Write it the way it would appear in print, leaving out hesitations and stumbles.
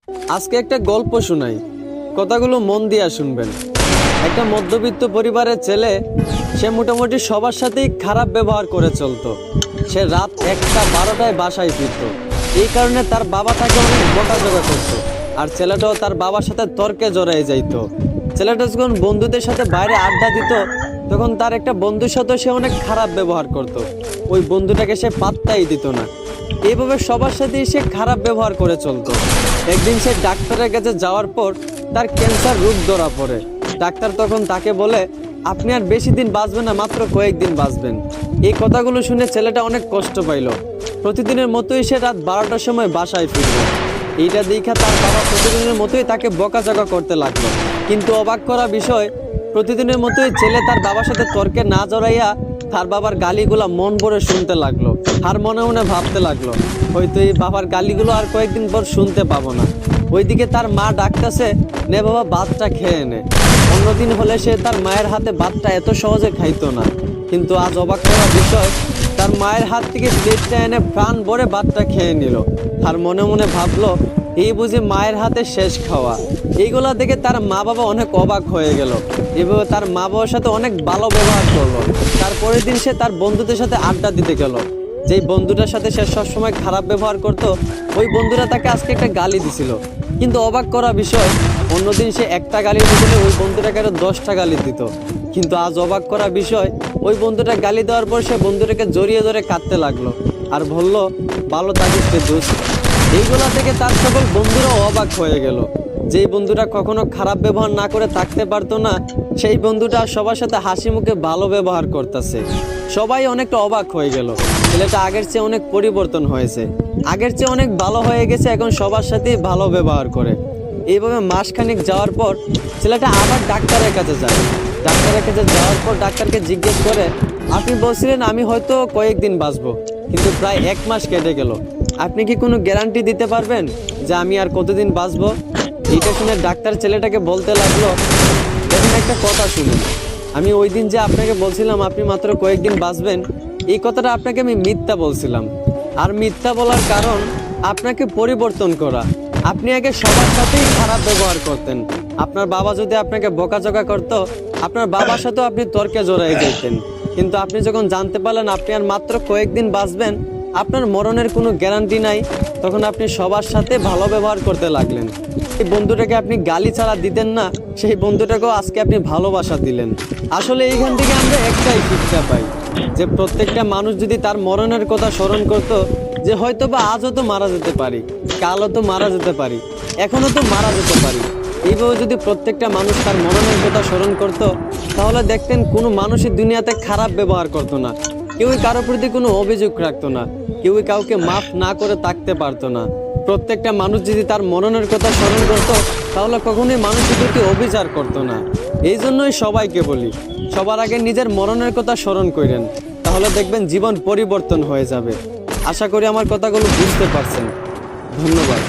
আজকে একটা গল্প শোনাই, কথাগুলো মন দিয়ে শুনবেন। একটা মধ্যবিত্ত পরিবারের ছেলে, সে মোটামুটি সবার সাথেই খারাপ ব্যবহার করে চলতো। সে রাত 1টা 12টায় বাসায় ফিরত। এই কারণে তার বাবা তাকে অনেক বকাঝকা করতো, আর ছেলেটাও তার বাবার সাথে তর্কে জড়িয়ে যাইতো। ছেলেটা যখন বন্ধুদের সাথে বাইরে আড্ডা দিত, তখন তার একটা বন্ধুর সাথে সে অনেক খারাপ ব্যবহার করত। ওই বন্ধুটাকে সে পাত্তাই দিত না। এইভাবে সবার সাথেই সে খারাপ ব্যবহার করে চলতো। একদিন সে ডাক্তারের কাছে যাওয়ার পর তার ক্যান্সার রোগ ধরা পড়ে। ডাক্তার তখন তাকে বলে, আপনি আর বেশি দিন বাঁচবেন না, মাত্র কয়েকদিন বাঁচবেন। এই কথাগুলো শুনে ছেলেটা অনেক কষ্ট পাইল। প্রতিদিনের মতোই সে রাত 12টার সময় বাসায় ফিরল। এইটা দেখা তার বাবা প্রতিদিনের মতোই তাকে বকাঝকা করতে লাগলো। কিন্তু অবাক করা বিষয়, প্রতিদিনের মতোই ছেলে তার বাবার সাথে তর্কে না জড়াইয়া তার বাবার গালিগুলা মন ভরে শুনতে লাগলো। আর মনে মনে ভাবতে লাগলো, হয়তো এই বাবার গালিগুলো আর কয়েকদিন পর শুনতে পাবো না। ওইদিকে তার মা ডাকতেছে, নে বাবা ভাতটা খেয়ে নে। অন্যদিন হলে সে তার মায়ের হাতে ভাতটা এত সহজে খাইতো না। কিন্তু আজ অবাক করা বিষয়, তার মায়ের হাত থেকে প্লেটটা এনে প্রাণ ভরে ভাতটা খেয়ে নিল। আর মনে মনে ভাবলো, এই বুঝি মায়ের হাতে শেষ খাওয়া। এইগুলা দেখে তার মা বাবা অনেক অবাক হয়ে গেল। এভাবে তার মা বাবার সাথে অনেক ভালো ব্যবহার করলো। তারপরের দিন সে তার বন্ধুদের সাথে আড্ডা দিতে গেল। যেই বন্ধুটার সাথে সে সবসময় খারাপ ব্যবহার করতো, ওই বন্ধুরা তাকে আজকে একটা গালি দিছিল। কিন্তু অবাক করা বিষয়, অন্যদিন সে একটা গালি দিলে ওই বন্ধুটাকে আরো 10টা গালি দিত। কিন্তু আজ অবাক করা বিষয়, ওই বন্ধুটা গালি দেওয়ার পর সে বন্ধুটাকে জড়িয়ে ধরে কাঁদতে লাগলো আর বলল, ভালো থাকিস রে দোস্ত। এইগুলা থেকে তার সকল বন্ধুরাও অবাক হয়ে গেল। যেই বন্ধুটা কখনো খারাপ ব্যবহার না করে থাকতে পারতো না, সেই বন্ধুটা সবার সাথে হাসি মুখে ভালো ব্যবহার করতেছে। সবাই অনেকটা অবাক হয়ে গেল। ছেলেটা আগের চেয়ে অনেক পরিবর্তন হয়েছে, আগের চেয়ে অনেক ভালো হয়ে গেছে, এখন সবার সাথেই ভালো ব্যবহার করে। এইভাবে মাসখানেক যাওয়ার পর ছেলেটা আবার ডাক্তারের কাছে যায়। ডাক্তারের কাছে যাওয়ার পর ডাক্তারকে জিজ্ঞেস করে, আপনি বলছিলেন আমি হয়তো কয়েকদিন বাঁচবো, কিন্তু প্রায় 1 মাস কেটে গেল। আপনি কি কোনো গ্যারান্টি দিতে পারবেন যে আমি আর কতদিন বাঁচবো? এইটা শুনে ডাক্তার ছেলেটাকে বলতে লাগলো, দেখুন একটা কথা শুনুন, আমি ওই দিন যে আপনাকে বলছিলাম আপনি মাত্র কয়েকদিন বাঁচবেন, এই কথাটা আপনাকে আমি মিথ্যা বলছিলাম। আর মিথ্যা বলার কারণ আপনাকে পরিবর্তন করা। আপনি আগে সবার সাথেই খারাপ ব্যবহার করতেন। আপনার বাবা যদি আপনাকে বকাঝকা করতো, আপনার বাবার সাথেও আপনি তর্কে জড়াই যেতেন। কিন্তু আপনি যখন জানতে পারলেন আপনি আর মাত্র কয়েকদিন বাঁচবেন, আপনার মরণের কোনো গ্যারান্টি নাই, তখন আপনি সবার সাথে ভালো ব্যবহার করতে লাগলেন। এই বন্ধুটাকে আপনি গালি ছাড়া দিতেন না, সেই বন্ধুটাকেও আজকে আপনি ভালোবাসা দিলেন। আসলে এইখান থেকে আমরা একটাই শিক্ষা পাই, যে প্রত্যেকটা মানুষ যদি তার মরণের কথা স্মরণ করতো, যে হয়তো বা আজও তো মারা যেতে পারি, কালও তো মারা যেতে পারি, এখনও তো মারা যেতে পারি, এইভাবে যদি প্রত্যেকটা মানুষ তার মরণের কথা স্মরণ করত, তাহলে দেখতেন কোনো মানুষই দুনিয়াতে খারাপ ব্যবহার করতো না, কেউই কারোর প্রতি কোনো অভিযোগ রাখতো না, কেউই কাউকে মাফ না করে থাকতে পারতো না। প্রত্যেকটা মানুষ যদি তার মরণের কথা স্মরণ করত, তাহলে কখনোই মানুষের প্রতি অবিচার করতো না। এই জন্যই সবাইকে বলি, সবার আগে নিজের মরণের কথা স্মরণ করেন, তাহলে দেখবেন জীবন পরিবর্তন হয়ে যাবে। আশা করি আমার কথাগুলো বুঝতে পারছেন। ধন্যবাদ।